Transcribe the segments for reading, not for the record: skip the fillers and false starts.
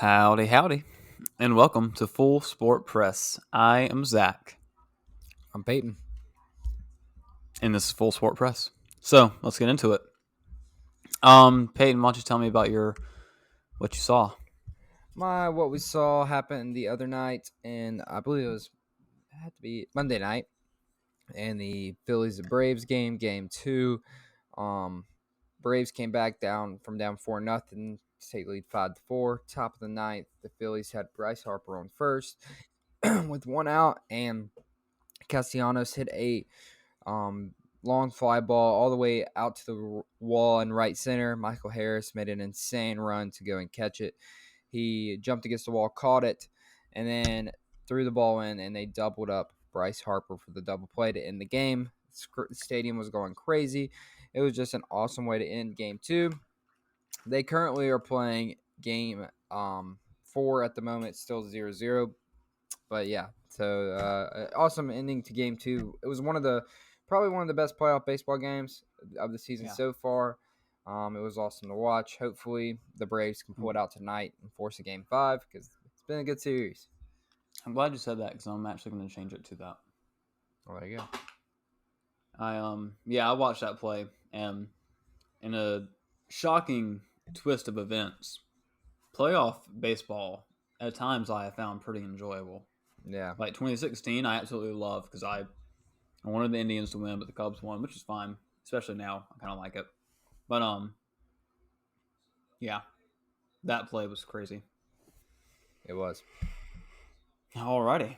Howdy, howdy, and welcome to Full Sport Press. I am Zach, I'm Peyton. and this is Full Sport Press. So let's get into it. Peyton, why don't you tell me about what you saw? What we saw happened the other night, and I believe it had to be Monday night, and the Phillies and Braves game 2. Braves came back down 4-0 to take lead 5-4. Top of the ninth, the Phillies had Bryce Harper on first with one out, and Castellanos hit a long fly ball all the way out to the wall in right center. Michael Harris made an insane run to go and catch it. He jumped against the wall, caught it, and then threw the ball in, and they doubled up Bryce Harper for the double play to end the game. The stadium was going crazy. It was just an awesome way to end game 2. They currently are playing game 4 at the moment, still 0-0. But yeah, so awesome ending to game 2. It was probably one of the best playoff baseball games of the season so far. It was awesome to watch. Hopefully, the Braves can pull it out tonight and force a game 5 because it's been a good series. I'm glad you said that because I'm actually going to change it to that. Oh, there you go. I watched that play, and in a shocking twist of events, playoff baseball at times I have found pretty enjoyable. Yeah, Like 2016, I absolutely love because I wanted the Indians to win, but the Cubs won, which is fine. Especially now, I kind of like it. But yeah, that play was crazy. it was. Alrighty.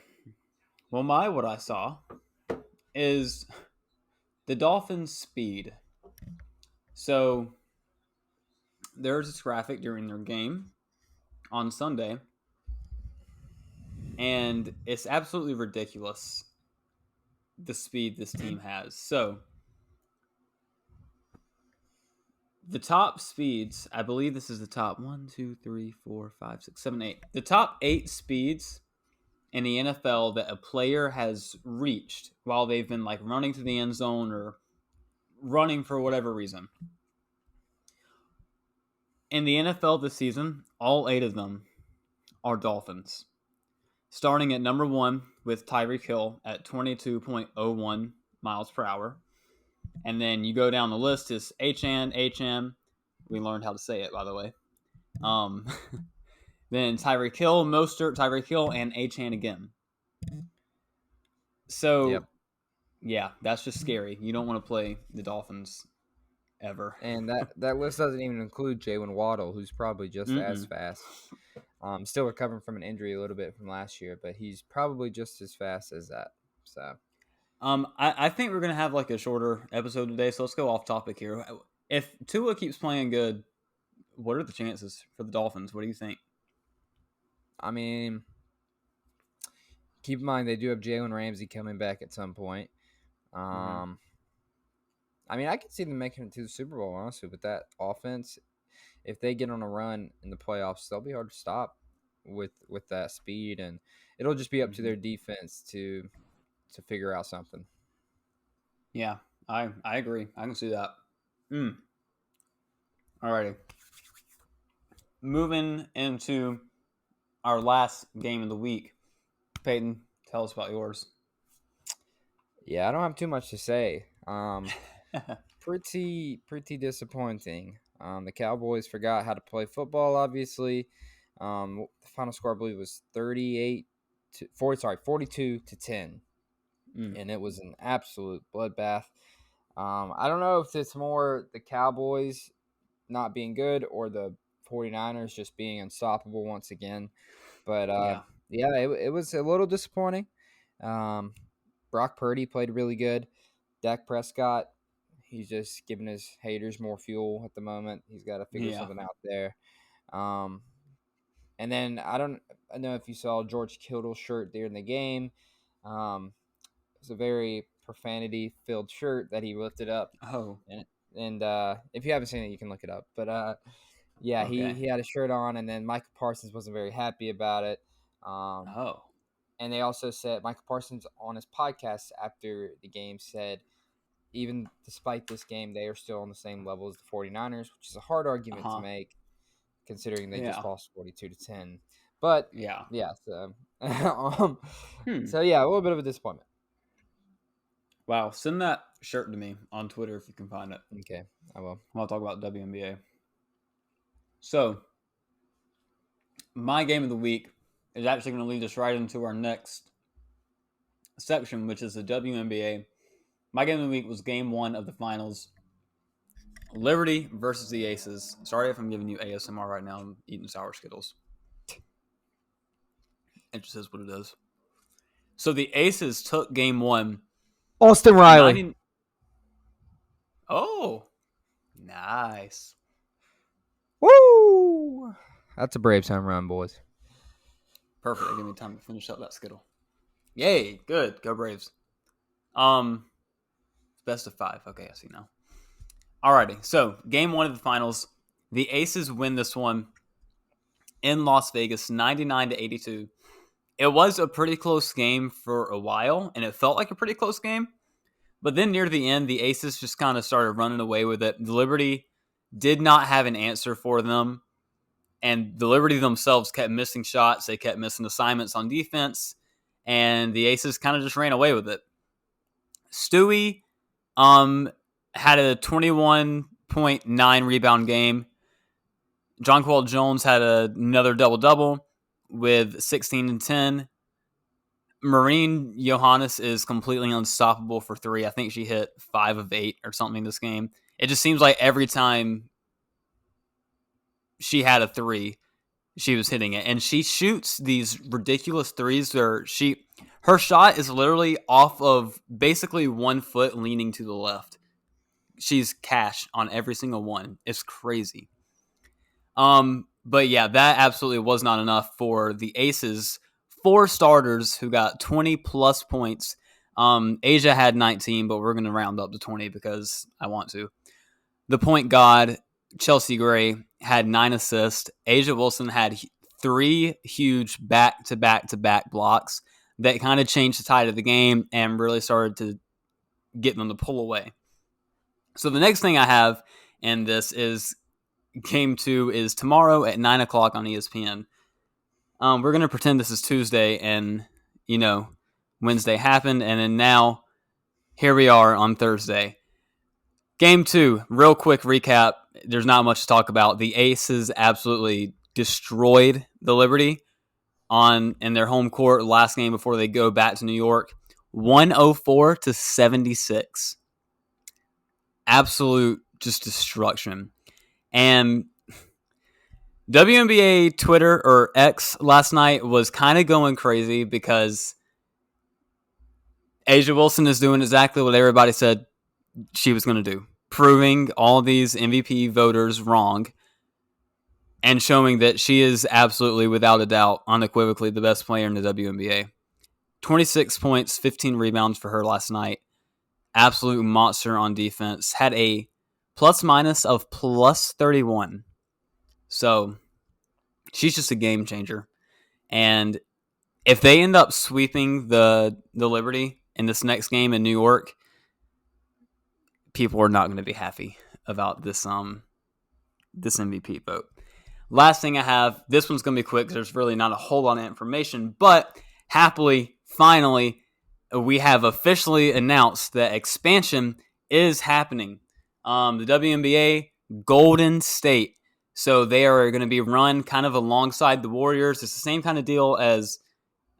Well, what I saw is the Dolphins' speed. So there's this graphic during their game on Sunday, and it's absolutely ridiculous the speed this team has. So the top speeds, I believe this is the top 1, 2, 3, 4, 5, 6, 7, 8. The top 8 speeds in the NFL that a player has reached while they've been like running to the end zone or running for whatever reason. In the NFL this season, all 8 of them are Dolphins. Starting at number 1 with Tyreek Hill at 22.01 miles per hour. And then you go down the list is HM. We learned how to say it, by the way. Then Tyreek Hill, Mostert, Tyreek Hill, and Achane again. So, Yep. Yeah, that's just scary. You don't want to play the Dolphins ever. And that list doesn't even include Jalen Waddle, who's probably just as fast. Still recovering from an injury a little bit from last year, but he's probably just as fast as that. So, I think we're gonna have like a shorter episode today, so let's go off topic here. If Tua keeps playing good, what are the chances for the Dolphins? What do you think? I mean, keep in mind they do have Jalen Ramsey coming back at some point. I mean, I could see them making it to the Super Bowl, honestly, with that offense. If they get on a run in the playoffs, they'll be hard to stop with that speed, and it'll just be up to their defense to figure out something. Yeah, I agree. I can see that. Alrighty. Moving into our last game of the week. Peyton, tell us about yours. Yeah, I don't have too much to say. Pretty disappointing. The Cowboys forgot how to play football, obviously. The final score, I believe, was 42-10. And it was an absolute bloodbath. I don't know if it's more the Cowboys not being good or the 49ers just being unstoppable once again. But, it was a little disappointing. Brock Purdy played really good. Dak Prescott, he's just giving his haters more fuel at the moment. He's got to figure something out there. And then I don't know if you saw George Kittle's shirt during the game. It's a very profanity-filled shirt that he lifted up. Oh. And if you haven't seen it, you can look it up. But, okay. he had a shirt on, and then Michael Parsons wasn't very happy about it. And they also said Michael Parsons on his podcast after the game said, even despite this game, they are still on the same level as the 49ers, which is a hard argument to make. considering they just Yeah. lost 42-10. But Yeah. yeah, so Hmm. so yeah, a little bit of a disappointment. Wow. Send that shirt to me on Twitter if you can find it. Okay, I will. I'll talk about WNBA. So, my game of the week is actually going to lead us right into our next section, which is the WNBA. My game of the week was game 1 of the finals. Liberty versus the Aces. Sorry if I'm giving you ASMR right now. I'm eating sour Skittles. It just is what it is. So the Aces took game 1. Austin Riley. 90... Oh, nice. Woo! That's a Braves home run, boys. Perfect. Give me time to finish up that Skittle. Yay, good. Go Braves. Best of 5. Okay, I see now. Alrighty, so game 1 of the finals. The Aces win this one in Las Vegas, 99-82. It was a pretty close game for a while, and it felt like a pretty close game. But then near the end, the Aces just kind of started running away with it. The Liberty did not have an answer for them, and the Liberty themselves kept missing shots. They kept missing assignments on defense, and the Aces kind of just ran away with it. Stewie had a 21.9 rebound game. Jonquel Jones had another double-double with 16 and 10. Marine Johannes is completely unstoppable for 3. I think she hit 5 of 8 or something in this game. It just seems like every time she had a 3, she was hitting it. And she shoots these ridiculous threes where her shot is literally off of basically 1 foot leaning to the left. She's cash on every single one. It's crazy. But yeah, that absolutely was not enough for the Aces. 4 starters who got 20 plus points. Asia had 19, but we're going to round up to 20 because I want to. The point guard, Chelsea Gray, had 9 assists. Asia Wilson had 3 huge back-to-back-to-back blocks that kind of changed the tide of the game and really started to get them to pull away. So the next thing I have in this is game 2 is tomorrow at 9 o'clock on ESPN. We're going to pretend this is Tuesday and, Wednesday happened. And then now, here we are on Thursday. Game 2, real quick recap. There's not much to talk about. The Aces absolutely destroyed the Liberty in their home court last game before they go back to New York. 104-76. Absolute just destruction. And WNBA Twitter or X last night was kind of going crazy because Asia Wilson is doing exactly what everybody said she was going to do, proving all these MVP voters wrong and showing that she is absolutely, without a doubt, unequivocally the best player in the WNBA. 26 points, 15 rebounds for her last night. Absolute monster on defense. Had a plus-minus of plus 31. So she's just a game changer. And if they end up sweeping the Liberty in this next game in New York, people are not going to be happy about this MVP vote. Last thing I have, this one's going to be quick because there's really not a whole lot of information, but happily, finally, we have officially announced that expansion is happening. The WNBA Golden State. So they are going to be run kind of alongside the Warriors. It's the same kind of deal as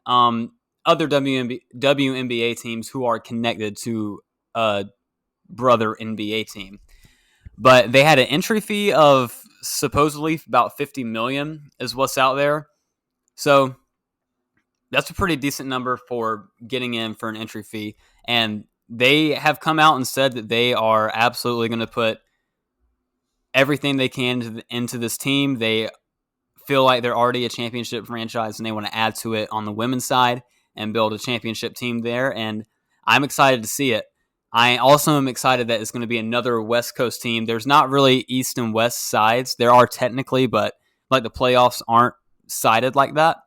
other WNBA teams who are connected to a brother NBA team. But they had an entry fee of supposedly about $50 million is what's out there. So that's a pretty decent number for getting in for an entry fee. And they have come out and said that they are absolutely going to put everything they can into this team. They feel like they're already a championship franchise and they want to add to it on the women's side and build a championship team there. And I'm excited to see it. I also am excited that it's going to be another West Coast team. There's not really East and West sides. There are technically, but like the playoffs aren't sided like that.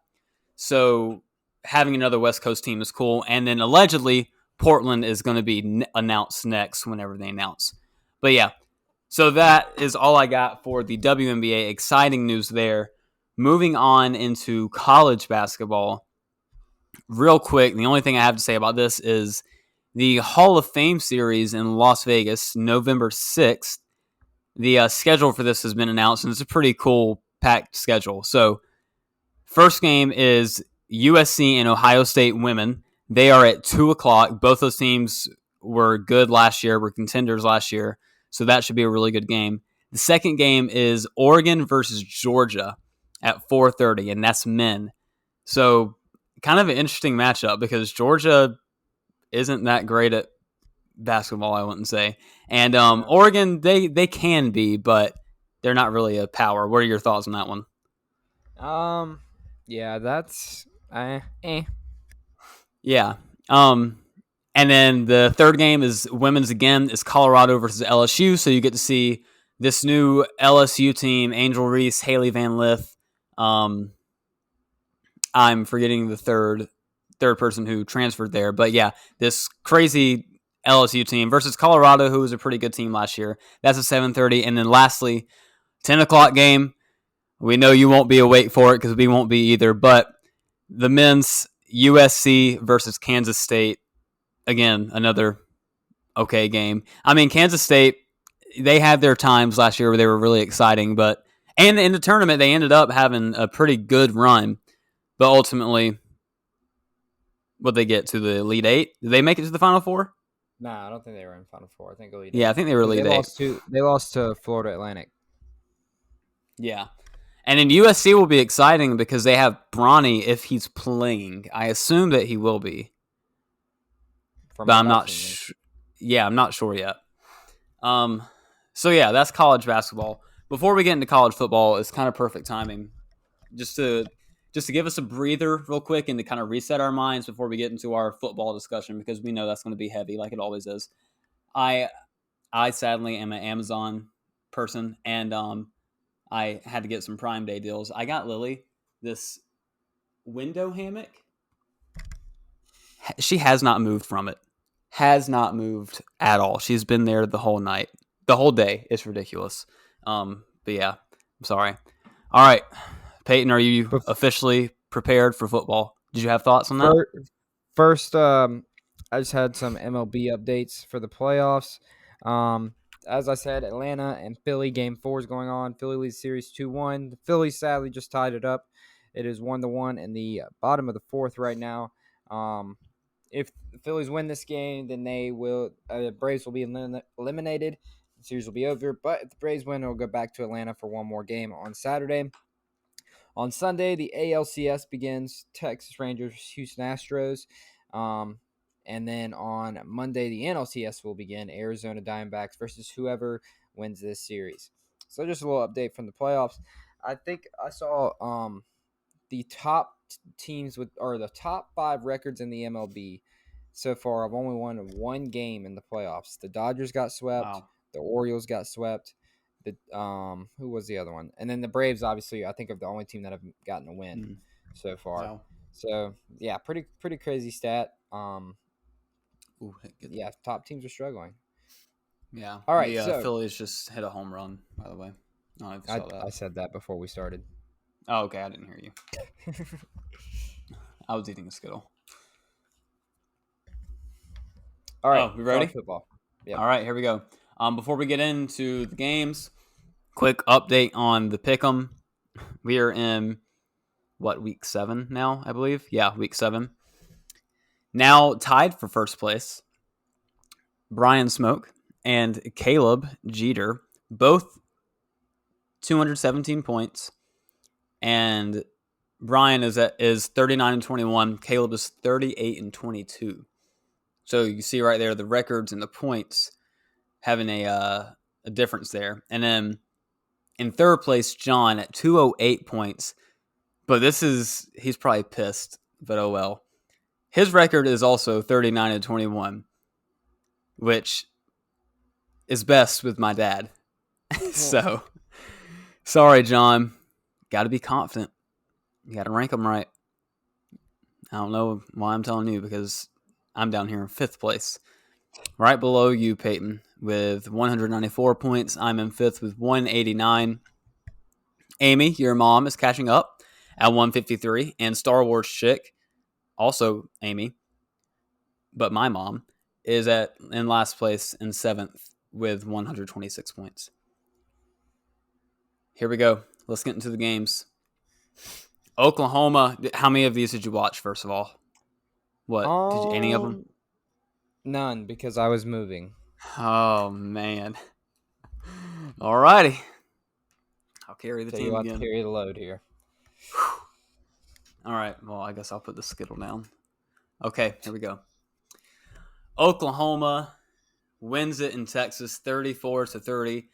So having another West Coast team is cool. And then allegedly Portland is going to be announced next whenever they announce. But yeah, So that is all I got for the WNBA. Exciting news there. Moving on into college basketball. Real quick, the only thing I have to say about this is the Hall of Fame series in Las Vegas, November 6th. The schedule for this has been announced, and it's a pretty cool packed schedule. So, first game is USC and Ohio State women. They are at 2 o'clock. Both those teams were good last year, were contenders last year. So that should be a really good game. The second game is Oregon versus Georgia at 4:30, and that's men. So kind of an interesting matchup because Georgia isn't that great at basketball, I wouldn't say. And Oregon, they can be, but they're not really a power. What are your thoughts on that one? Yeah, that's Yeah. And then the third game is women's again. Is Colorado versus LSU. So you get to see this new LSU team: Angel Reese, Haley Van Lith. I'm forgetting the third person who transferred there, but yeah, this crazy LSU team versus Colorado, who was a pretty good team last year. That's at 7:30, and then lastly, 10 o'clock game. We know you won't be awake for it because we won't be either. But the men's USC versus Kansas State. Again, another okay game. I mean, Kansas State, they had their times last year where they were really exciting, and in the tournament, they ended up having a pretty good run. But ultimately, would they get to the Elite Eight? Did they make it to the Final Four? Nah, I don't think they were in Final Four. I think Elite Yeah, Eight. I think they were Elite Eight. They lost to Florida Atlantic. Yeah. And in USC will be exciting because they have Bronny if he's playing. I assume that he will be. But I'm not sure. Yeah, I'm not sure yet. So yeah, that's college basketball. Before we get into college football, it's kind of perfect timing. Just to give us a breather real quick and to kind of reset our minds before we get into our football discussion because we know that's going to be heavy like it always is. I sadly am an Amazon person and I had to get some Prime Day deals. I got Lily this window hammock. She has not moved from it. Has not moved at all. She's been there the whole night. The whole day. It's ridiculous. But yeah, I'm sorry. All right. Peyton, are you officially prepared for football? Did you have thoughts on that? First, I just had some MLB updates for the playoffs. As I said, Atlanta and Philly game 4 is going on. Philly leads series 2-1. The Phillies sadly just tied it up. It is 1-1 in the bottom of the fourth right now. If the Phillies win this game, then they will. The Braves will be eliminated. The series will be over. But if the Braves win, it'll go back to Atlanta for one more game on Saturday. On Sunday, the ALCS begins. Texas Rangers, Houston Astros. And then on Monday, the NLCS will begin. Arizona Diamondbacks versus whoever wins this series. So just a little update from the playoffs. I think I saw the top teams the top 5 records in the MLB so far have only won one game in the playoffs. The Dodgers got swept. Wow. The Orioles got swept. The who was the other one? And then the Braves, obviously, I think are the only team that have gotten a win so far. Wow. So yeah, pretty crazy stat. Yeah, top teams are struggling. Yeah. All right. The Phillies just hit a home run, by the way. I said that before we started. Oh, okay. I didn't hear you. I was eating a Skittle. All right. We ready? Football. Yep. All right. Here we go. Before we get into the games, quick update on the Pick'em. We are in, week 7 now, I believe? Yeah, week 7. Now tied for first place, Brian Smoke and Caleb Jeter, both 217 points. And Brian is 39-21. Caleb is 38-22. So you see right there the records and the points having a difference there. And then in third place, John at 208 points. But he's probably pissed, but oh well. His record is also 39-21, which is best with my dad. So, sorry, John. Got to be confident. You got to rank them right. I don't know why I'm telling you because I'm down here in 5th place. Right below you, Peyton. with 194 points. I'm in fifth with 189. Amy, your mom, is catching up at 153. And Star Wars Chick, also Amy, but my mom, is in last place in seventh with 126 points. Here we go. Let's get into the games. Oklahoma. How many of these did you watch, first of all? What? Any of them? None, because I was moving. Oh, man. All righty. I'll carry the team again. Carry the load here. All right. Well, I guess I'll put the skittle down. Okay, here we go. Oklahoma wins it in Texas 34-30.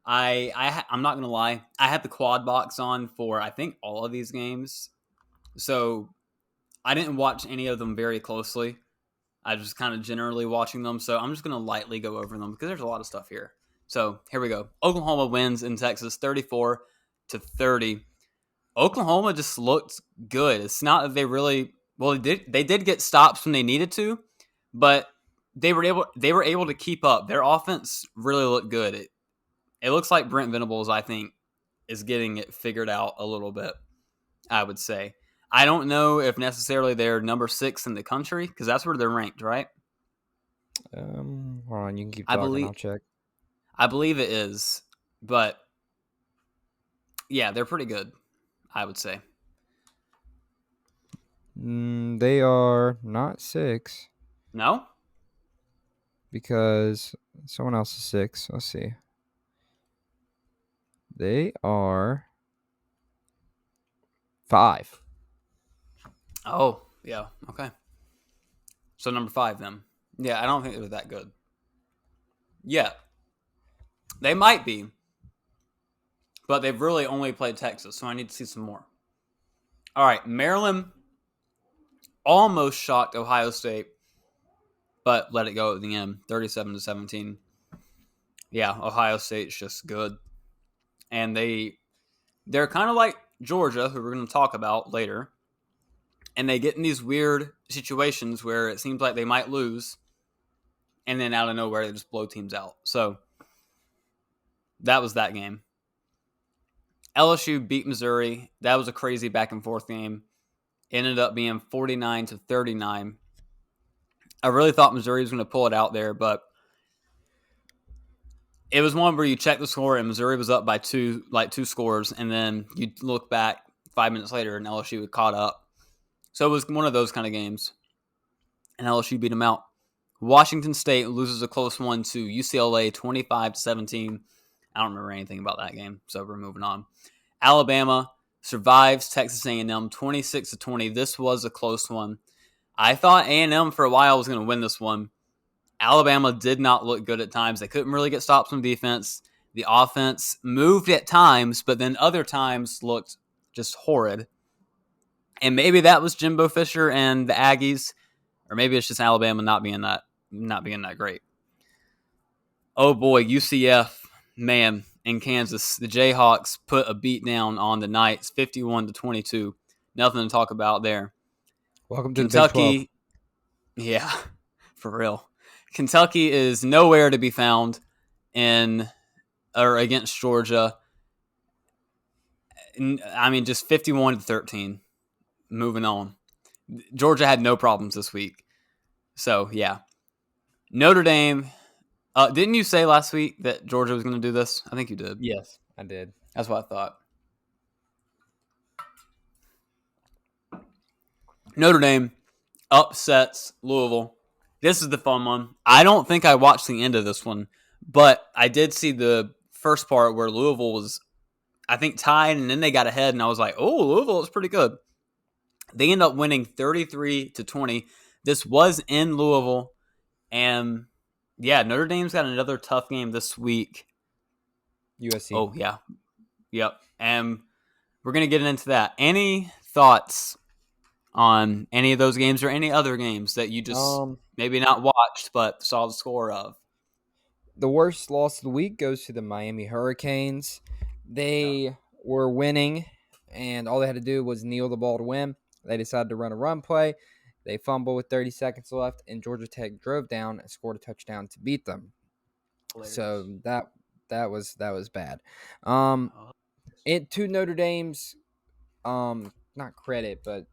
I'm not going to lie. I had the quad box on for, I think, all of these games. So I didn't watch any of them very closely. I was just kind of generally watching them. So I'm just going to lightly go over them because there's a lot of stuff here. So here we go. Oklahoma wins in Texas 34-30. Oklahoma just looked good. It's not that they really, well, they did get stops when they needed to, but they were able to keep up. Their offense really looked good. It looks like Brent Venables, I think, is getting it figured out a little bit, I would say. I don't know if necessarily they're number 6 in the country, because that's where they're ranked, right? Hold on, you can keep talking, I'll check. I believe it is, but yeah, they're pretty good, I would say. They are not 6. No? Because someone else is 6. Let's see. They are 5. Oh, yeah. Okay. So number 5 then. Yeah, I don't think they were that good. Yeah. They might be. But they've really only played Texas, so I need to see some more. All right, Maryland almost shocked Ohio State, but let it go at the end, 37-17. Yeah, Ohio State's just good. And they're kind of like Georgia, who we're going to talk about later. And they get in these weird situations where it seems like they might lose, and then out of nowhere, they just blow teams out. So that was that game. LSU beat Missouri. That was a crazy back-and-forth game. Ended up being 49-39. I really thought Missouri was going to pull it out there, but it was one where you check the score and Missouri was up by two scores, and then you look back 5 minutes later and LSU had caught up. So it was one of those kind of games, and LSU beat them out. Washington State loses a close one to UCLA 25-17. I don't remember anything about that game, so we're moving on. Alabama survives Texas A&M 26-20. This was a close one. I thought A&M for a while was going to win this one. Alabama did not look good at times. They couldn't really get stops on defense. The offense moved at times, but then other times looked just horrid. And maybe that was Jimbo Fisher and the Aggies, or maybe it's just Alabama not being that great. Oh boy, UCF, man, in Kansas, the Jayhawks put a beat down on the Knights, 51-22. Nothing to talk about there. Welcome to Kentucky, the Big 12. Yeah, for real. Kentucky is nowhere to be found against Georgia. I mean, just 51-13. Moving on. Georgia had no problems this week. So, yeah. Notre Dame. Didn't you say last week that Georgia was going to do this? I think you did. Yes, I did. That's what I thought. Notre Dame upsets Louisville. This is the fun one. I don't think I watched the end of this one, but I did see the first part where Louisville was, I think, tied, and then they got ahead, and I was like, oh, Louisville is pretty good. They end up winning 33-20. This was in Louisville, and yeah, Notre Dame's got another tough game this week. USC. Oh, yeah. Yep. And we're going to get into that. Any thoughts on any of those games or any other games that you just maybe not watched but saw the score of? The worst loss of the week goes to the Miami Hurricanes. They were winning, and all they had to do was kneel the ball to win. They decided to run a run play. They fumbled with 30 seconds left, and Georgia Tech drove down and scored a touchdown to beat them. Hilarious. So that was bad. Oh, It to Notre Dame's not credit, but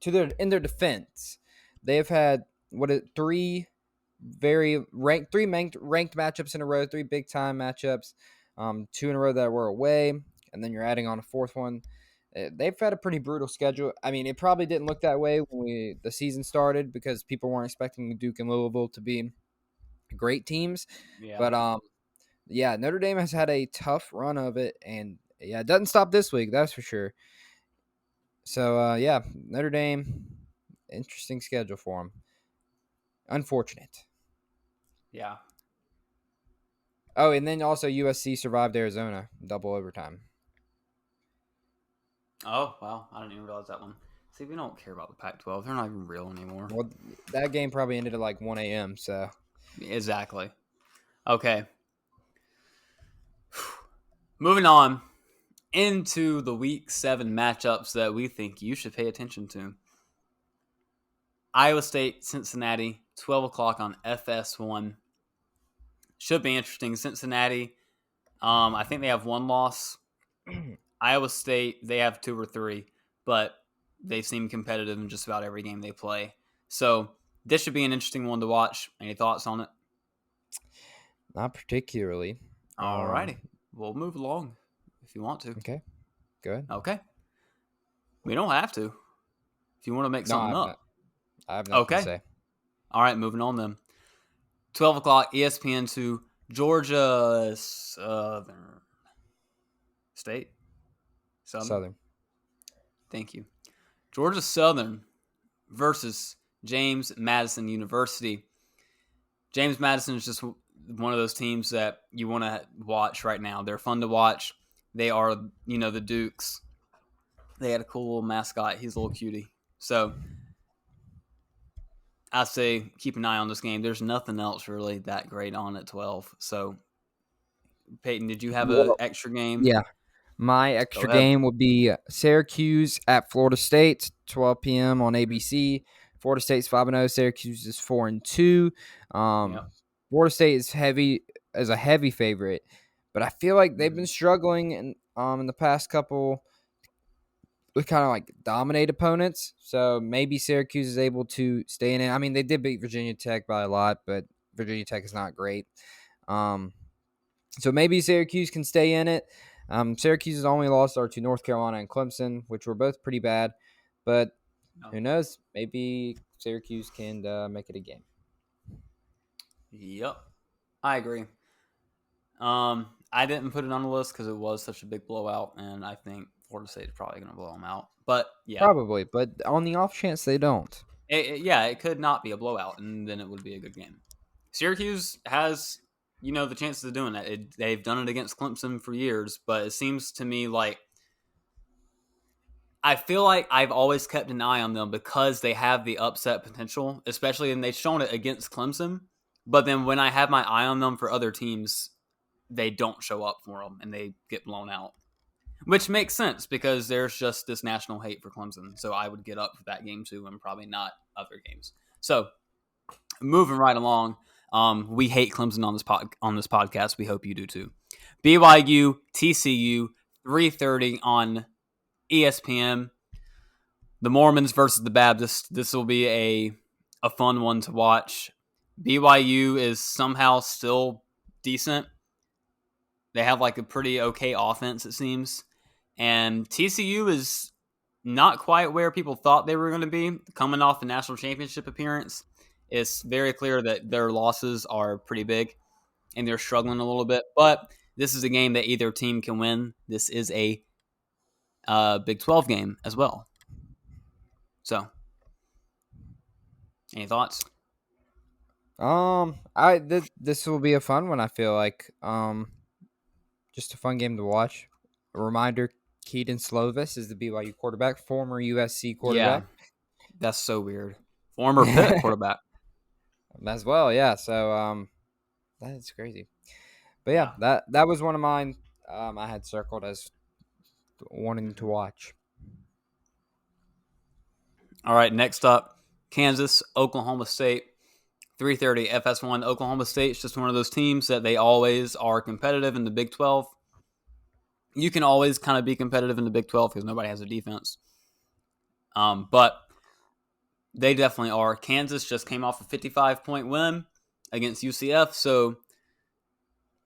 in their defense, they have had three ranked matchups in a row, three big time matchups, two in a row that were away, and then you're adding on a fourth one. They've had a pretty brutal schedule. I mean, it probably didn't look that way when the season started because people weren't expecting Duke and Louisville to be great teams, yeah. but yeah, Notre Dame has had a tough run of it, and yeah, it doesn't stop this week, that's for sure. So yeah, Notre Dame, interesting schedule for them. Unfortunate. Yeah. Oh, and then also USC survived Arizona double overtime. Oh, wow. I didn't even realize that one. See, we don't care about the Pac-12. They're not even real anymore. Well, that game probably ended at like 1 a.m. So Exactly. Okay. Moving on into the Week 7 matchups that we think you should pay attention to. Iowa State, Cincinnati, 12 o'clock on FS1. Should be interesting. Cincinnati, I think they have one loss. Iowa State, they have 2 or 3, but they seem competitive in just about every game they play. So this should be an interesting one to watch. Any thoughts on it? not particularly. All righty. We'll move along if you want to. Okay, go ahead. Okay. We don't have to. If you want to make something up. I have nothing to Okay. say. All right, moving on then. 12 o'clock, ESPN2, Georgia Southern State. Southern. Thank you. Georgia Southern versus James Madison University. James Madison is just one of those teams that you want to watch right now. They're fun to watch. They are, the Dukes. They had a cool little mascot. He's a little cutie. So I say keep an eye on this game. There's nothing else really that great on at 12. So, Peyton, did you have an extra game? Yeah. My extra game would be Syracuse at Florida State, 12 p.m. on ABC. Florida State's 5-0. Syracuse is 4-2. Florida State is a heavy favorite, but I feel like they've been struggling in the past couple with kind of like dominate opponents. So maybe Syracuse is able to stay in it. I mean, they did beat Virginia Tech by a lot, but Virginia Tech is not great. So maybe Syracuse can stay in it. Syracuse's only loss are to North Carolina and Clemson, which were both pretty bad. But who knows? Maybe Syracuse can make it a game. Yep, I agree. I didn't put it on the list because it was such a big blowout, and I think Florida State is probably going to blow them out. But yeah, probably. But on the off chance they don't, it could not be a blowout, and then it would be a good game. Syracuse has, the chances of doing that. They've done it against Clemson for years, but it seems to me like I feel like I've always kept an eye on them because they have the upset potential, especially, and they've shown it against Clemson. But then when I have my eye on them for other teams, they don't show up for them and they get blown out, which makes sense because there's just this national hate for Clemson. So I would get up for that game too, and probably not other games. So moving right along, we hate Clemson on this podcast. We hope you do too. BYU, TCU, 3:30 on ESPN. The Mormons versus the Baptists. This will be a fun one to watch. BYU is somehow still decent. They have like a pretty okay offense, it seems. And TCU is not quite where people thought they were going to be. Coming off the national championship appearance, it's very clear that their losses are pretty big and they're struggling a little bit. But this is a game that either team can win. This is a Big 12 game as well. So, any thoughts? This will be a fun one. I feel like just a fun game to watch. A reminder: Keaton Slovis is the BYU quarterback, former USC quarterback. Yeah, that's so weird. Former Pitt quarterback as well. Yeah, so that's crazy. But yeah, that was one of mine. I had circled as wanting to watch. All right, next up, Kansas, Oklahoma State, 3:30 FS1 Oklahoma State's just one of those teams that they always are competitive in the Big 12. You can always kind of be competitive in the Big 12 because nobody has a defense. But they definitely are. Kansas just came off a 55-point win against UCF, so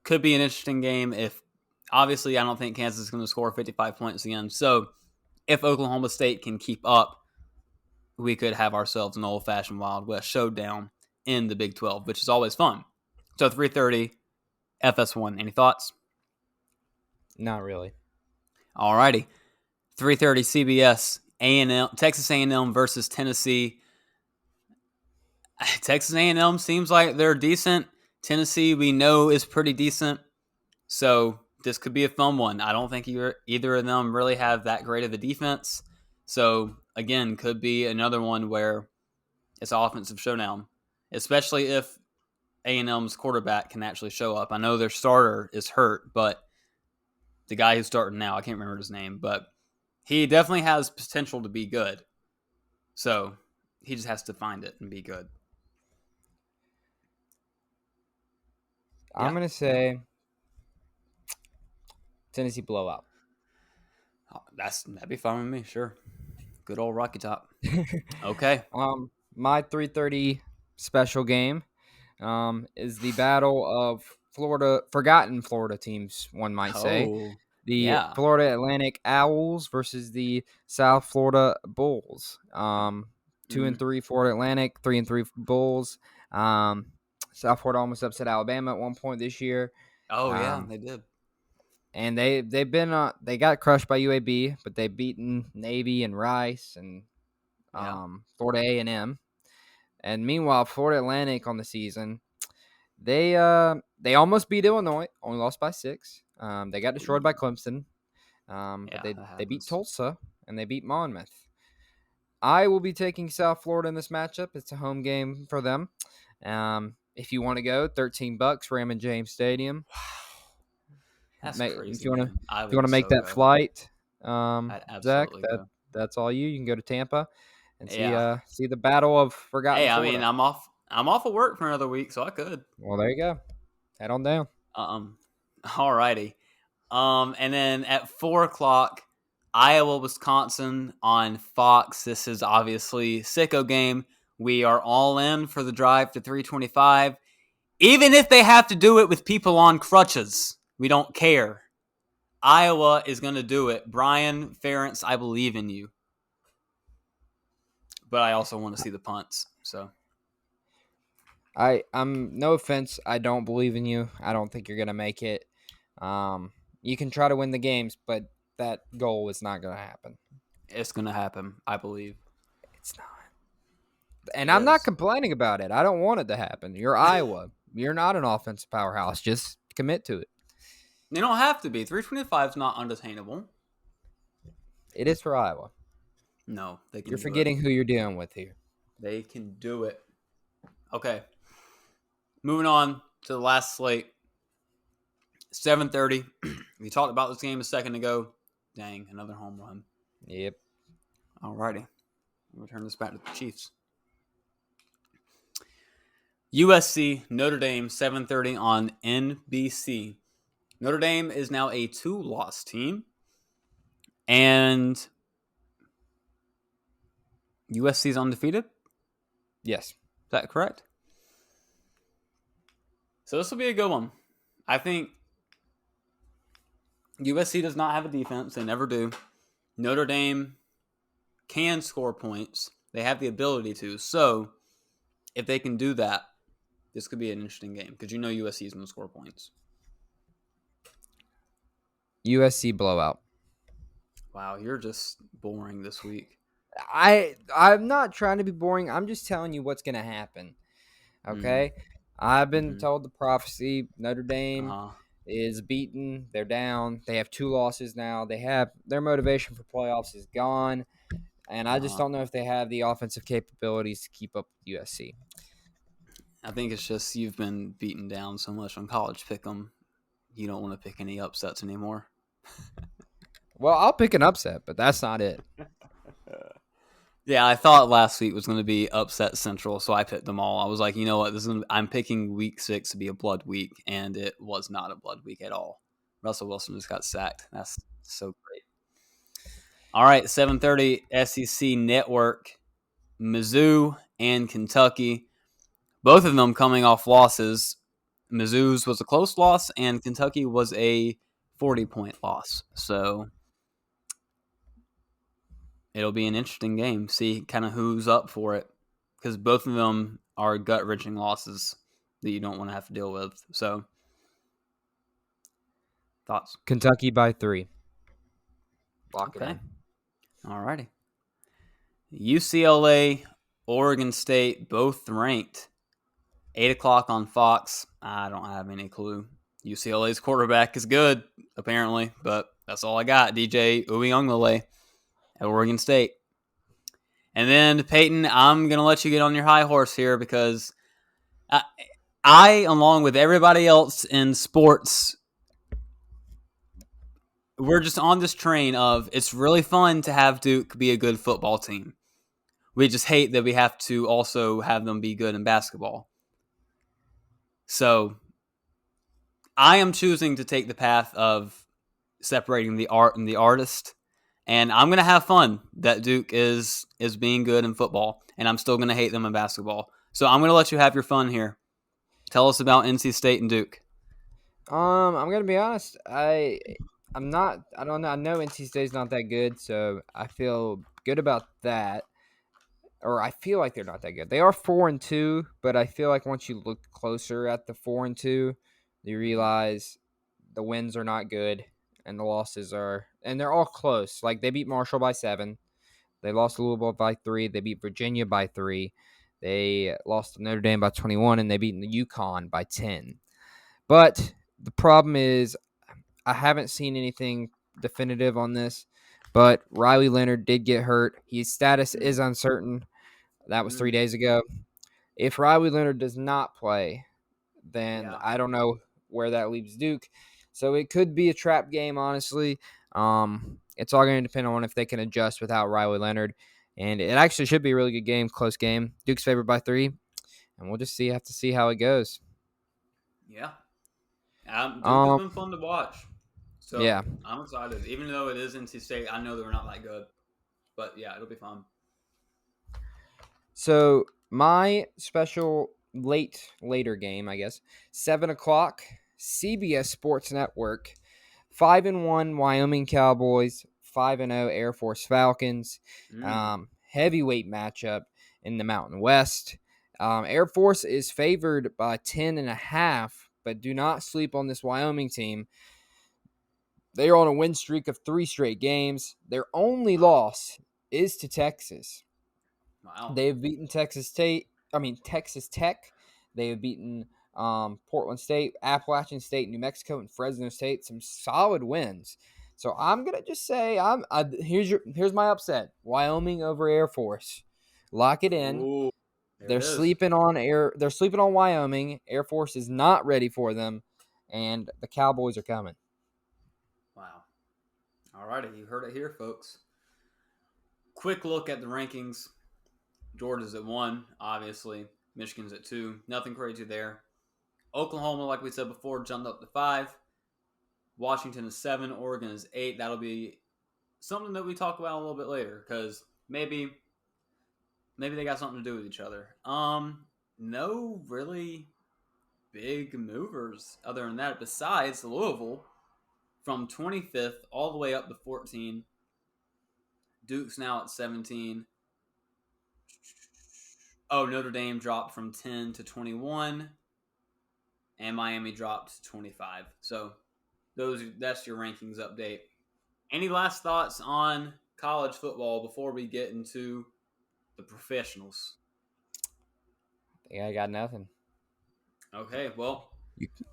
could be an interesting game. If obviously, I don't think Kansas is going to score 55 points again. So if Oklahoma State can keep up, we could have ourselves an old-fashioned Wild West showdown in the Big 12, which is always fun. So 3:30 FS1. Any thoughts? Not really. All righty. 3:30 CBS. A&M, Texas A&M versus Tennessee. Texas A&M seems like they're decent. Tennessee, we know, is pretty decent. So this could be a fun one. I don't think either of them really have that great of a defense. So, again, could be another one where it's an offensive showdown, especially if A&M's quarterback can actually show up. I know their starter is hurt, but the guy who's starting now, I can't remember his name, but he definitely has potential to be good. So he just has to find it and be good. I'm going to say Tennessee blowout. Oh, that'd be fine with me, sure. Good old Rocky Top. Okay. My 3:30 special game is the battle of forgotten Florida teams, one might say. The Florida Atlantic Owls versus the South Florida Bulls. 2-3 Florida Atlantic, 3-3 Bulls. South Florida almost upset Alabama at one point this year. Oh yeah, they did. And they've been they got crushed by UAB, but they've beaten Navy and Rice and Florida A&M. And meanwhile, Florida Atlantic on the season, they almost beat Illinois, only lost by 6. They got destroyed by Clemson, but they beat Tulsa and they beat Monmouth. I will be taking South Florida in this matchup. It's a home game for them. If you want to go, $13, Raymond James Stadium. Wow, that's crazy. If you want to make that flight, Zach, that's all you. You can go to Tampa and see the battle of forgotten. Hey, Florida. I mean, I'm off of work for another week, so I could. Well, there you go. Head on down. All righty. And then at 4:00, Iowa, Wisconsin on Fox. This is obviously sicko game. We are all in for the drive to 325. Even if they have to do it with people on crutches, we don't care. Iowa is going to do it. Brian Ferentz, I believe in you. But I also want to see the punts. So I'm no offense. I don't believe in you. I don't think you're going to make it. You can try to win the games, but that goal is not going to happen. It's going to happen, I believe. It's not. And I'm not complaining about it. I don't want it to happen. You're Iowa. You're not an offensive powerhouse. Just commit to it. They don't have to be. 325 is not unattainable. It is for Iowa. No, they can. You're forgetting who you're dealing with here. They can do it. Okay. Moving on to the last slate. 7:30. We talked about this game a second ago. Dang, another home run. Yep. All righty. We'll turn this back to the Chiefs. USC, Notre Dame, 7:30 on NBC. Notre Dame is now a 2-loss team. And USC is undefeated? Yes. Is that correct? So this will be a good one. I think USC does not have a defense. They never do. Notre Dame can score points. They have the ability to. So if they can do that, this could be an interesting game because you know USC is going to score points. USC blowout. Wow, you're just boring this week. I'm not trying to be boring. I'm just telling you what's going to happen. Okay? I've been told the prophecy. Notre Dame is beaten. They're down. They have 2 losses now. Their motivation for playoffs is gone. And I just don't know if they have the offensive capabilities to keep up with USC. I think it's just you've been beaten down so much on college pick'em. You don't want to pick any upsets anymore. Well, I'll pick an upset, but that's not it. Yeah, I thought last week was going to be upset central, so I picked them all. I was like, you know what, I'm picking week 6 to be a blood week, and it was not a blood week at all. Russell Wilson just got sacked. That's so great. All right, 7:30 SEC Network, Mizzou and Kentucky. Both of them coming off losses. Mizzou's was a close loss, and Kentucky was a 40-point loss. So it'll be an interesting game. See kind of who's up for it, because both of them are gut-wrenching losses that you don't want to have to deal with. So, thoughts? Kentucky by 3. Lock it Okay. in. All righty. UCLA, Oregon State, both ranked. 8 o'clock on Fox. I don't have any clue. UCLA's quarterback is good, apparently, but that's all I got. DJ Uiagalelei at Oregon State. And then, Peyton, I'm going to let you get on your high horse here because I, along with everybody else in sports, we're just on this train of it's really fun to have Duke be a good football team. We just hate that we have to also have them be good in basketball. So I am choosing to take the path of separating the art and the artist. And I'm going to have fun that Duke is being good in football, and I'm still going to hate them in basketball. So I'm going to let you have your fun here. Tell us about NC State and Duke. I'm gonna be honest. I'm not. I don't know. I know NC State's not that good, so I feel good about that. Or I feel like they're not that good. They are 4-2, but I feel like once you look closer at the 4-2, you realize the wins are not good and the losses are, and they're all close. Like they beat Marshall by 7, they lost to Louisville by 3, they beat Virginia by 3, they lost to Notre Dame by 21, and they beat the UConn by 10. But the problem is, I haven't seen anything definitive on this. But Riley Leonard did get hurt. His status is uncertain. That was 3 days ago. If Riley Leonard does not play, then I don't know where that leaves Duke. So it could be a trap game, honestly. It's all going to depend on if they can adjust without Riley Leonard. And it actually should be a really good game, close game. Duke's favored by 3, and we'll just have to see how it goes. Yeah. Duke has been fun to watch. So Yeah. I'm excited. Even though it is NC State, I know they're not that good. But yeah, it'll be fun. So my special later game, I guess, 7 o'clock, CBS Sports Network, 5-1 Wyoming Cowboys, 5-0 Air Force Falcons, heavyweight matchup in the Mountain West. Air Force is favored by 10.5, but do not sleep on this Wyoming team. They are on a win streak of 3 straight games. Their only loss is to Texas. Wow. They have beaten Texas Tech. They have beaten Portland State, Appalachian State, New Mexico, and Fresno State. Some solid wins. So I'm gonna just say here's my upset: Wyoming over Air Force. Lock it in. Ooh, They're sleeping on They're sleeping on Wyoming. Air Force is not ready for them, and the Cowboys are coming. Wow. All righty, you heard it here, folks. Quick look at the rankings. Georgia's at 1, obviously. Michigan's at 2. Nothing crazy there. Oklahoma, like we said before, jumped up to 5. Washington is 7. Oregon is 8. That'll be something that we talk about a little bit later because maybe they got something to do with each other. No really big movers other than that. Besides Louisville, from 25th all the way up to 14. Duke's now at 17. Oh, Notre Dame dropped from 10 to 21, and Miami dropped to 25. So that's your rankings update. Any last thoughts on college football before we get into the professionals? Yeah, I got nothing. Okay, well,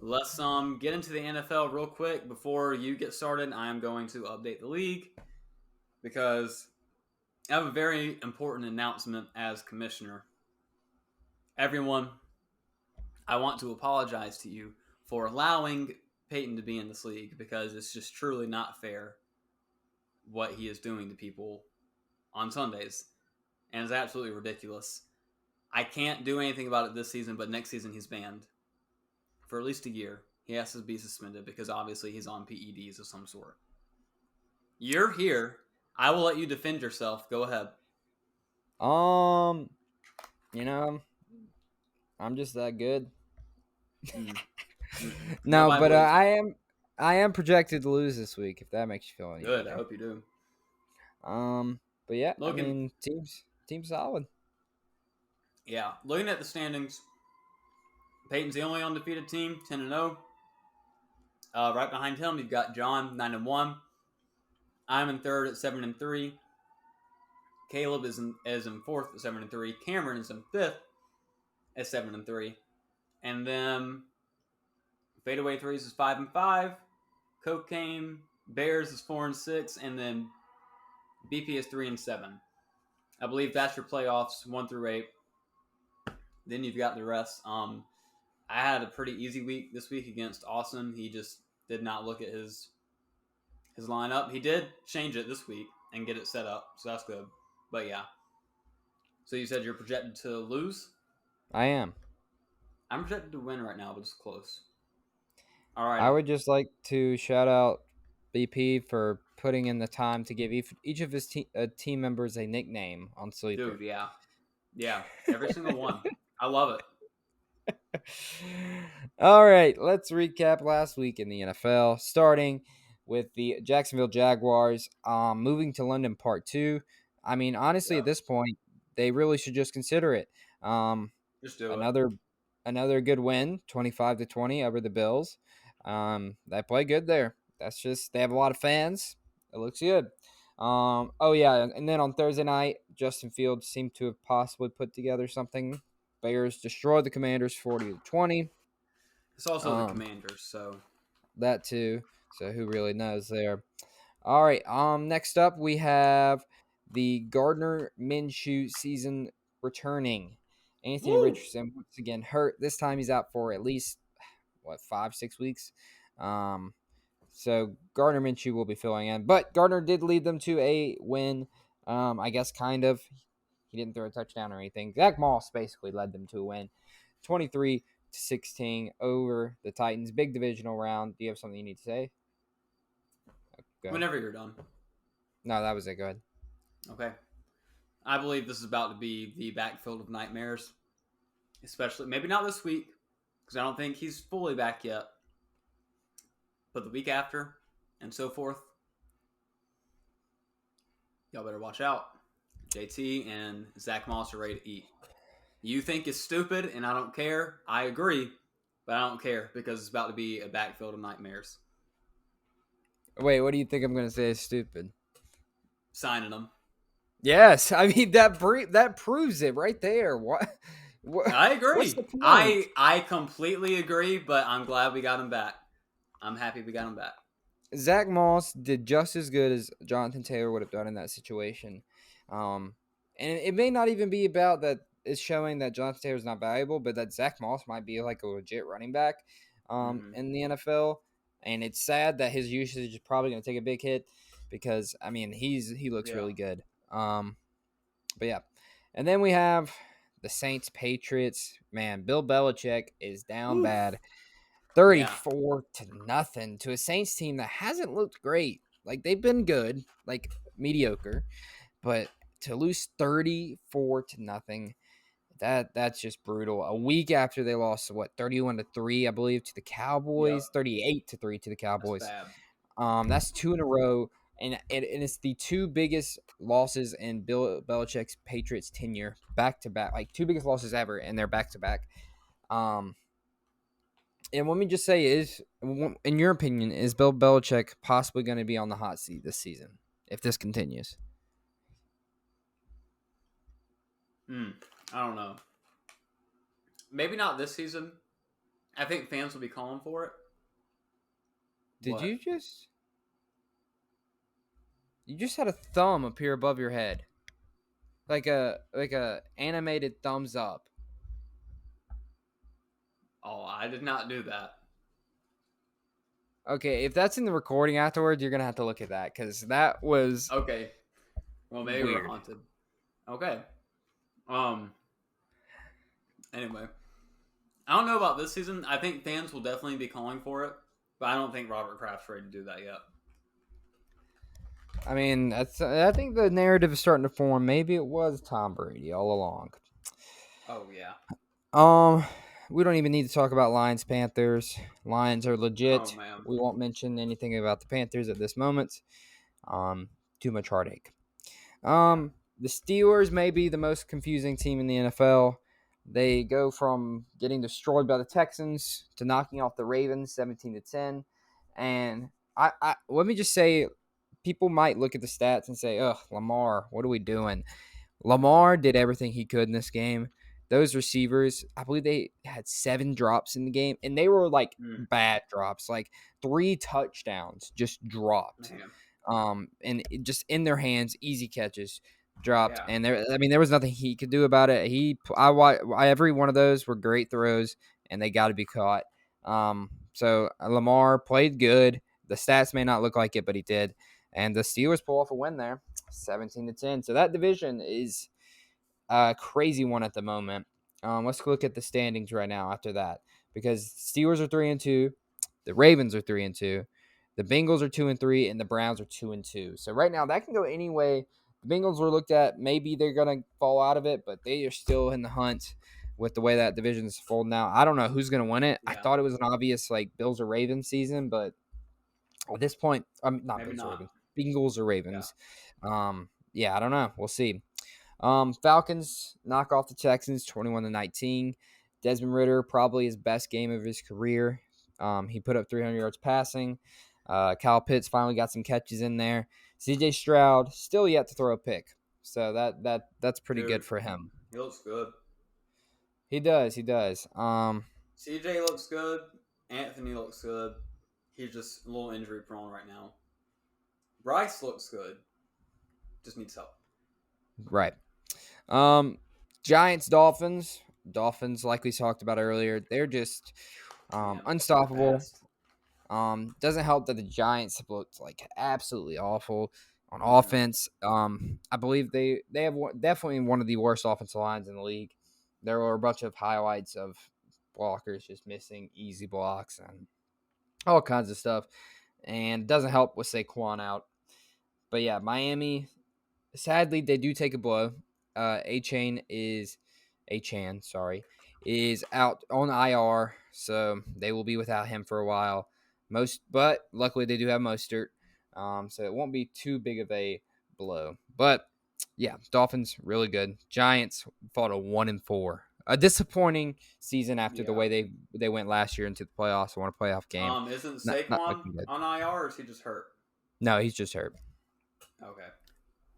let's get into the NFL real quick. Before you get started, I am going to update the league because I have a very important announcement as commissioner. Everyone, I want to apologize to you for allowing Peyton to be in this league because it's just truly not fair what he is doing to people on Sundays. and it's absolutely ridiculous. I can't do anything about it this season, but next season he's banned for at least a year. He has to be suspended because obviously he's on PEDs of some sort. You're here. I will let you defend yourself. Go ahead. You know, I'm just that good. Mm. No, Nobody but believes you. I am projected to lose this week. If that makes you feel any Good. I better. hope you do. But yeah, I Looking, mean, team solid. yeah. Looking at the standings, Peyton's the only undefeated team, 10-0. Right behind him, you've got John, 9-1. I'm in third at 7-3. Caleb is in fourth at 7-3. Cameron is in fifth at 7-3. And then Fadeaway Threes is 5-5. Cocaine Bears is 4-6, and then BP is 3-7. I believe that's your playoffs 1-8. Then you've got the rest. I had a pretty easy week this week against Austin. He just did not look at his lineup. He did change it this week and get it set up, so that's good. But yeah. So you said you're projected to lose? I am. I'm projected to win right now, but it's close. I Alrighty. would just like to shout out BP for putting in the time to give each of his team members a nickname on Sleeper. Dude, yeah. Yeah. Every single one. I love it. All right, let's recap last week in the NFL, starting with the Jacksonville Jaguars moving to London Part 2. I mean, honestly, Yeah. at this point, they really should just consider it. Just do it. Another good win, 25-20 over the Bills. They play good there. That's just they have a lot of fans. It looks good. Oh yeah, and then on Thursday night, Justin Fields seemed to have possibly put together something. Bears destroyed the Commanders 40-20. It's also the Um, Commanders, so that too. So who really knows there? All right. Next up we have the Gardner Minshew season returning. Anthony woo! Richardson once again hurt. This time he's out for at least 5-6 weeks. So Gardner Minshew will be filling in, but Gardner did lead them to a win. I guess kind of. He didn't throw a touchdown or anything. Zach Moss basically led them to a win, 23-16 over the Titans. Big divisional round. Do you have something you need to say? Go ahead. Whenever you're done. No, that was it. Go ahead. Okay. I believe this is about to be the backfield of nightmares. Especially, maybe not this week, because I don't think he's fully back yet. But the week after, and so forth. Y'all better watch out. JT and Zach Moss are ready to eat. You think it's stupid, and I don't care. I agree, but I don't care because it's about to be a backfield of nightmares. Wait, what do you think I'm going to say is stupid? Signing them. Yes, I mean that proves it right there. What I agree. What's the point? I completely agree, but I'm glad we got him back. I'm happy we got him back. Zach Moss did just as good as Jonathan Taylor would have done in that situation. And it may not even be about that it's showing that Jonathan Taylor is not valuable, but that Zach Moss might be like a legit running back in the NFL. And it's sad that his usage is probably going to take a big hit because, I mean, he looks really good. But yeah. And then we have the Saints Patriots. Man, Bill Belichick is down bad. 34-0 to a Saints team that hasn't looked great. Like they've been good, like mediocre, but to lose 34-0, that's just brutal. A week after they lost 31-3, I believe, to the Cowboys, 38-3 to the Cowboys. That's bad. That's 2 in a row, and it's the 2 biggest losses in Bill Belichick's Patriots tenure, back to back, like 2 biggest losses ever, and they're back to back. And let me just say, in your opinion, is Bill Belichick possibly going to be on the hot seat this season if this continues? I don't know. Maybe not this season. I think fans will be calling for it. Did you just had a thumb appear above your head, like a animated thumbs up? Oh, I did not do that. Okay, if that's in the recording afterwards, you're gonna have to look at that because that was okay. Well, maybe weird. we're haunted. Okay. Um. Anyway, I don't know about this season. I think fans will definitely be calling for it, but I don't think Robert Kraft's ready to do that yet. I mean, I think the narrative is starting to form. Maybe it was Tom Brady all along. Oh yeah. Um, we don't even need to talk about Lions Panthers. Lions are Oh legit. man. We won't mention anything about the Panthers at this moment. Too much heartache. Yeah. The Steelers may be the most confusing team in the NFL. They go from getting destroyed by the Texans to knocking off the Ravens 17-10. And I let me just say, people might look at the stats and say, "Ugh, Lamar, what are we doing?" Lamar did everything he could in this game. Those receivers, I believe they had 7 drops in the game, and they were like Mm, bad drops, like 3 touchdowns just dropped. man. Just in their hands, easy catches dropped, Yeah. and there was nothing he could do about it. Every one of those were great throws, and they got to be caught. So Lamar played good. The stats may not look like it, but he did, and the Steelers pull off a win there, 17-10. So that division is a crazy one at the moment. Let's look at the standings right now after that, because Steelers are 3-2, the Ravens are 3-2, the Bengals are 2-3, and the Browns are 2-2. So right now that can go any way. The Bengals were looked at, maybe they're gonna fall out of it, but they are still in the hunt with the way that division is folding now. I don't know who's gonna win it. I Yeah. thought it was an obvious like Bills or Ravens season, but at this point, I'm not Maybe Bills or not. Ravens, Bengals or Yeah. Ravens. Yeah, I don't know. We'll see. Falcons knock off the Texans 21-19. Desmond Ritter, probably his best game of his career. He put up 300 yards passing. Kyle Pitts finally got some catches in there. CJ Stroud still yet to throw a pick. So that's pretty Dude, good for him. he looks good. He does, he does. CJ looks good. Anthony looks good. He's just a little injury prone right now. Bryce looks good. Just needs help. Right. Giants, Dolphins. Dolphins, like we talked about earlier, they're just Man, they're unstoppable. fast. Doesn't help that the Giants have looked like absolutely awful on Mm-hmm. offense. I believe they have definitely one of the worst offensive lines in the league. There were a bunch of highlights of blockers just missing easy blocks and all kinds of stuff. And it doesn't help with Saquon out. But yeah, Miami, sadly, they do take a blow. Achan, sorry, is out on IR, so they will be without him for a while. But luckily they do have Mostert, so it won't be too big of a blow. But yeah, Dolphins really good. Giants fought a 1-4, a disappointing season after the Yeah. way they went last year into the playoffs. Won a playoff game. Isn't Not Saquon looking good. on IR or is he just hurt? No, he's just hurt. Okay.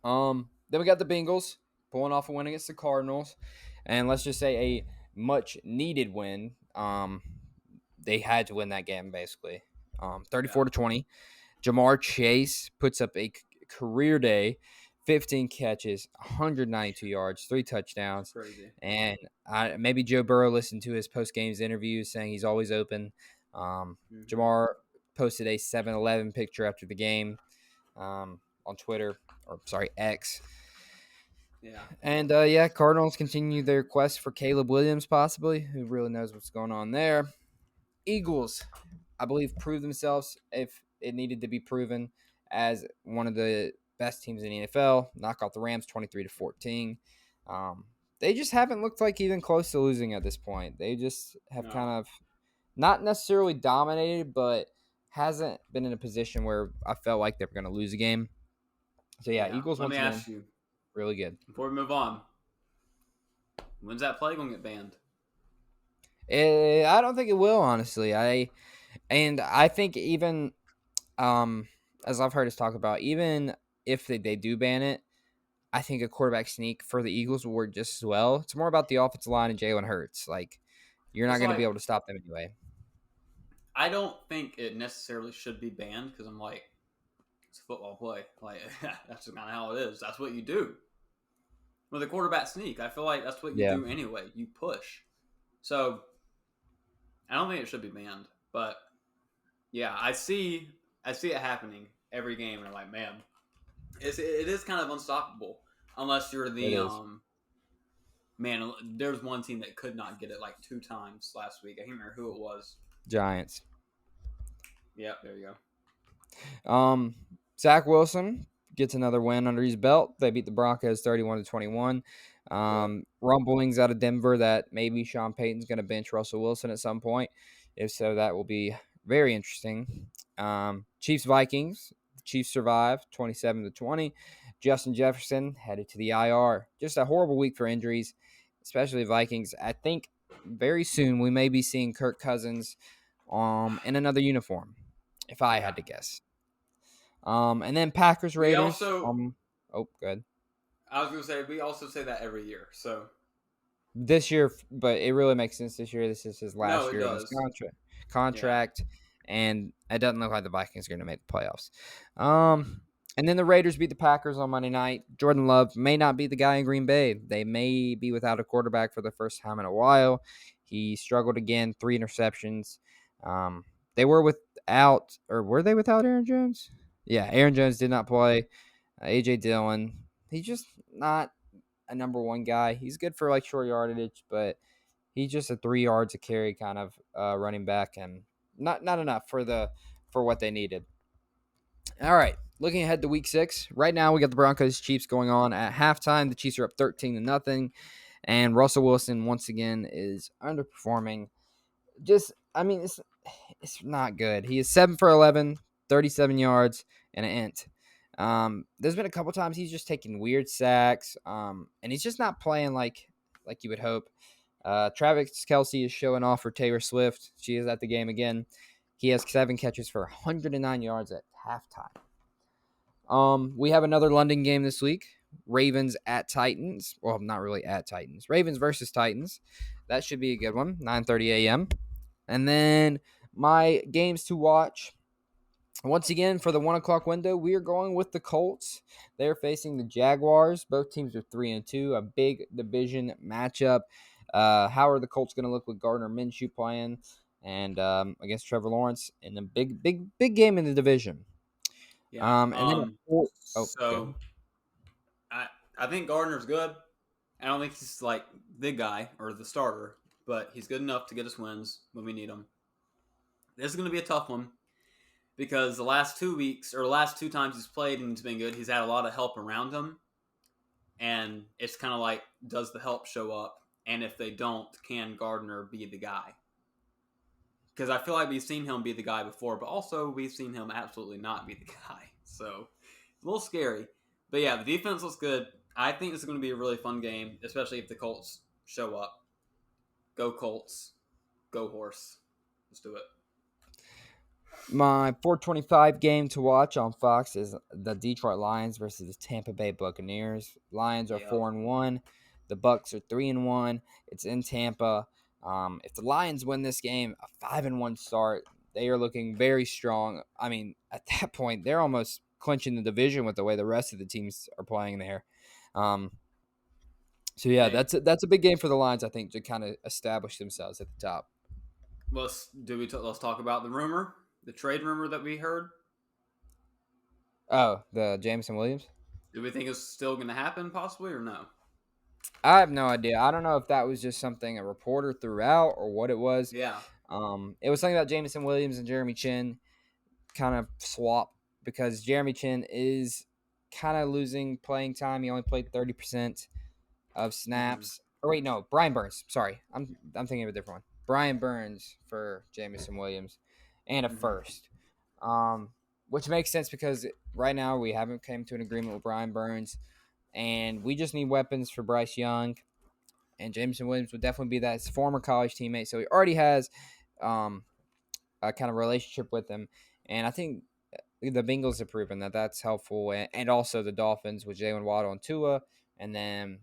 Then we got the Bengals pulling off a win against the Cardinals, and let's just say a much needed win. They had to win that game basically. 34-20. Ja'Marr Chase puts up a career day, 15 catches, 192 yards, 3 touchdowns, Crazy. and maybe Joe Burrow listened to his post games interviews saying he's always open. Mm-hmm. Ja'Marr posted a 7-11 picture after the game on Twitter, or sorry, X. Yeah. And yeah, Cardinals continue their quest for Caleb Williams, possibly. Who really knows what's going on there? Eagles, I believe, proved themselves if it needed to be proven as one of the best teams in the NFL. Knock off the Rams 23-14. They just haven't looked like even close to losing at this point. They just have No. kind of not necessarily dominated, but hasn't been in a position where I felt like they were going to lose a game. So yeah, Eagles Let me once again, ask you really good. before we move on. When's that play gonna get banned? I don't think it will, honestly. I think even as I've heard us talk about, even if they do ban it, I think a quarterback sneak for the Eagles will work just as well. It's more about the offensive line and Jalen Hurts. Like, you're not It's going to be like able to stop them anyway. I don't think it necessarily should be banned because I'm like, it's a football play. Like that's just kind of how it is. That's what you do with a quarterback sneak. I feel like that's what you Yeah, do anyway. You push. So I don't think it should be banned. But yeah, I see it happening every game, and I'm like, man, it is kind of unstoppable unless you're it the is. Man, there's one team that could not get it like 2 times last week. I can't remember who it was. Giants. Yep, there you go. Zach Wilson gets another win under his belt. They beat the Broncos 31-21. Rumblings out of Denver that maybe Sean Payton's going to bench Russell Wilson at some point. If so, that will be very interesting. Chiefs Vikings. The Chiefs survive 27-20. Justin Jefferson headed to the IR. Just a horrible week for injuries, especially Vikings. I think very soon we may be seeing Kirk Cousins in another uniform, if I had to guess. And then Packers We Raiders. also, Good. I was gonna say we also say that every year. So This year, but it really makes sense this year. This is his no, last it year of his does. contract, and it doesn't look like the Vikings are going to make the playoffs. And then the Raiders beat the Packers on Monday night. Jordan Love may not be the guy in Green Bay. They may be without a quarterback for the first time in a while. He struggled again, 3 interceptions. They were were they without Aaron Jones? Yeah, Aaron Jones did not play. A.J. Dillon, he's just not a number one guy. He's good for like short yardage, but he's just a 3 yards a carry kind of running back, and not enough for what they needed. All right, looking ahead to Week 6. Right now, we got the Broncos Chiefs going on at halftime. The Chiefs are up 13-0, and Russell Wilson once again is underperforming. It's not good. He is 7 for 11, 37 yards, and an int. There's been a couple times he's just taking weird sacks, and he's just not playing like you would hope. Travis Kelce is showing off for Taylor Swift. She is at the game again. He has 7 catches for 109 yards at halftime. We have another London game this week. Ravens at Titans. Well, not really at Titans. Ravens versus Titans. That should be a good one. 9:30 a.m. And then my games to watch. Once again, for the 1 o'clock window, we are going with the Colts. They're facing the Jaguars. Both teams are 3-2. A big division matchup. How are the Colts going to look with Gardner Minshew playing and against Trevor Lawrence in a big game in the division? yeah. And then So I think Gardner's good. I don't think he's like the guy or the starter, but he's good enough to get us wins when we need them. This is going to be a tough one because the last 2 weeks or the last 2 times he's played and he's been good, he's had a lot of help around him. And it's kind of like, does the help show up? And if they don't, can Gardner be the guy? Because I feel like we've seen him be the guy before, but also we've seen him absolutely not be the guy. So it's a little scary. But yeah, the defense looks good. I think this is going to be a really fun game, especially if the Colts show up. Go Colts. Go Horse. Let's do it. my 4:25 game to watch on Fox is the Detroit Lions versus the Tampa Bay Buccaneers. Lions are 4-1. The Bucs are 3-1. It's in Tampa. If the Lions win this game, a 5-1 start, they are looking very strong. I mean, at that point, they're almost clinching the division with the way the rest of the teams are playing there. So yeah, Hey, that's a big game for the Lions, I think, to kind of establish themselves at the top. let's talk about the trade rumor that we heard. Oh, the Jameson Williams? Do we think it's still going to happen, possibly, or no? I have no idea. I don't know if that was just something a reporter threw out or what it was. Yeah. It was something about Jameson Williams and Jeremy Chin kind of swap because Jeremy Chin is kind of losing playing time. He only played 30% of snaps. Mm-hmm. Or wait, no, Brian Burns. Sorry, I'm thinking of a different one. Brian Burns for Jameson Williams and a first, which makes sense because right now we haven't come to an agreement with Brian Burns, and we just need weapons for Bryce Young. And Jameson Williams would definitely be that. His former college teammate, so he already has a kind of relationship with him. And I think the Bengals have proven that that's helpful, and also the Dolphins with Jalen Waddle and Tua, and then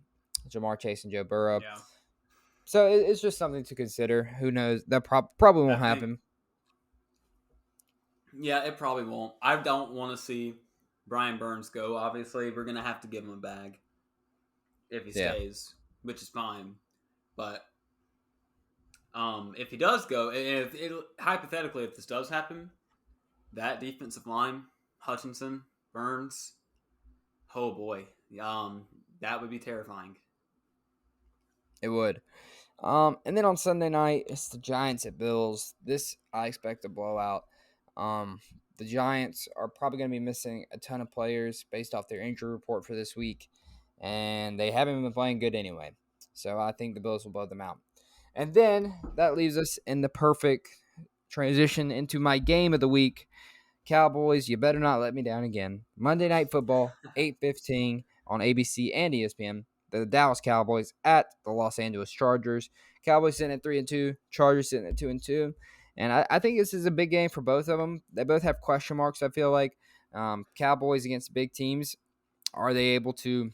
Jamar Chase and Joe Burrow. Yeah. So it's just something to consider. Who knows? That probably won't happen. Yeah, it probably won't. I don't want to see Brian Burns go. Obviously, we're going to have to give him a bag if he stays, which is fine. But if he does go, hypothetically, if this does happen, that defensive line, Hutchinson, Burns, oh boy, that would be terrifying. It would. And then on Sunday night, it's the Giants at Bills. This I expect a blowout. Um, the Giants are probably going to be missing a ton of players based off their injury report for this week, and they haven't been playing good anyway. So I think the Bills will blow them out. And then that leaves us in the perfect transition into my game of the week. Cowboys, you better not let me down again. Monday Night Football, 8:15 on ABC and ESPN. The Dallas Cowboys at the Los Angeles Chargers. Cowboys sitting at 3-2, Chargers sitting at 2-2. And I think this is a big game for both of them. They both have question marks, I feel like. Cowboys against big teams. Are they able to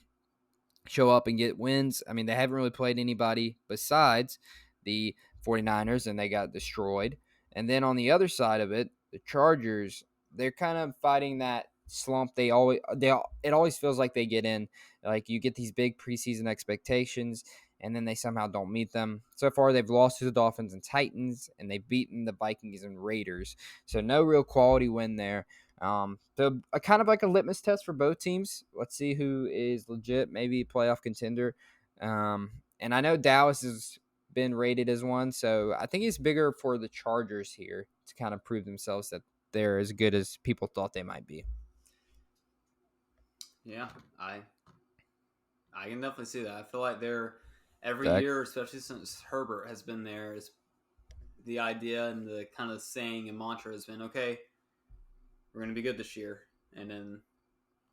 show up and get wins? I mean, they haven't really played anybody besides the 49ers, and they got destroyed. And then on the other side of it, the Chargers, they're kind of fighting that slump. It always feels like they get in. Like, you get these big preseason expectations, and then they somehow don't meet them. So far, they've lost to the Dolphins and Titans, and they've beaten the Vikings and Raiders. So no real quality win there. So a kind of like a litmus test for both teams. Let's see who is legit, maybe playoff contender. And I know Dallas has been rated as one, so I think it's bigger for the Chargers here to kind of prove themselves that they're as good as people thought they might be. Yeah, I can definitely see that. I feel like they're every Zach? year, especially since Herbert has been there, is the idea and the kind of saying and mantra has been, okay, we're going to be good this year, and then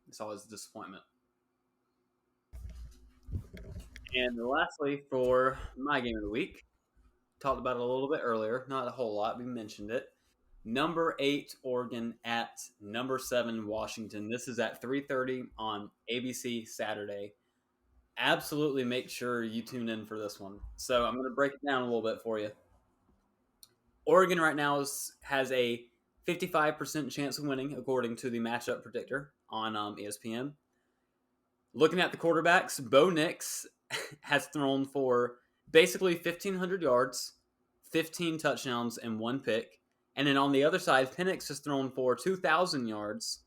it's always a disappointment. And lastly, for my game of the week, talked about it a little bit earlier, not a whole lot. We mentioned it. Number 8 Oregon at number 7 Washington. This is at 3:30 on ABC Saturday. Absolutely make sure you tune in for this one. So I'm going to break it down a little bit for you. Oregon right now has a 55% chance of winning, according to the matchup predictor on ESPN. Looking at the quarterbacks, Bo Nix has thrown for basically 1,500 yards, 15 touchdowns, and 1 pick. And then on the other side, Penix has thrown for 2,000 yards,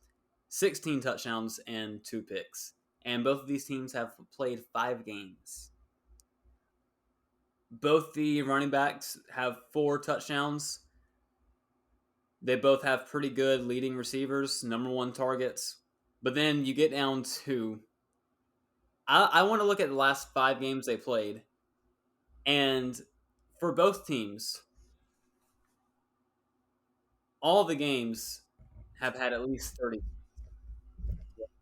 16 touchdowns, and 2 picks. And both of these teams have played 5 games. Both the running backs have 4 touchdowns. They both have pretty good leading receivers, number 1 targets. But then you get down to I want to look at the last 5 games they played. And for both teams, all the games have had at least 30.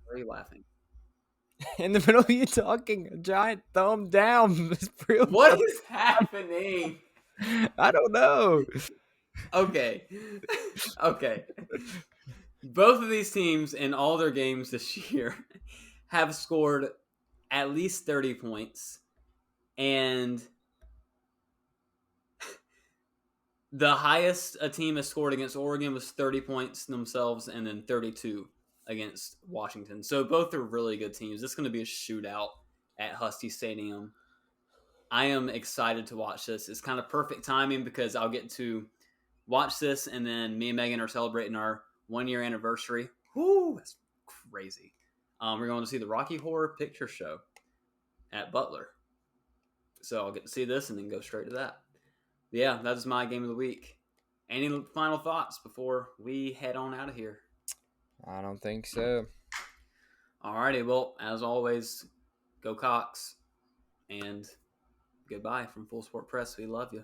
Why are you laughing? In the middle of you talking, a giant thumb down. What is happening? I don't know. Okay. Okay. Both of these teams in all their games this year have scored at least 30 points. And the highest a team has scored against Oregon was 30 points themselves, and then 32 against Washington. So both are really good teams. This is going to be a shootout at Husky Stadium. I am excited to watch this. It's kind of perfect timing because I'll get to watch this, and then me and Megan are celebrating our 1-year anniversary. Whoo, that's crazy. We're going to see the Rocky Horror Picture Show at Butler. So I'll get to see this and then go straight to that. Yeah, that is my game of the week. Any final thoughts before we head on out of here? I don't think so. Alrighty, well, as always, go Cox, and goodbye from Full Sport Press. We love you.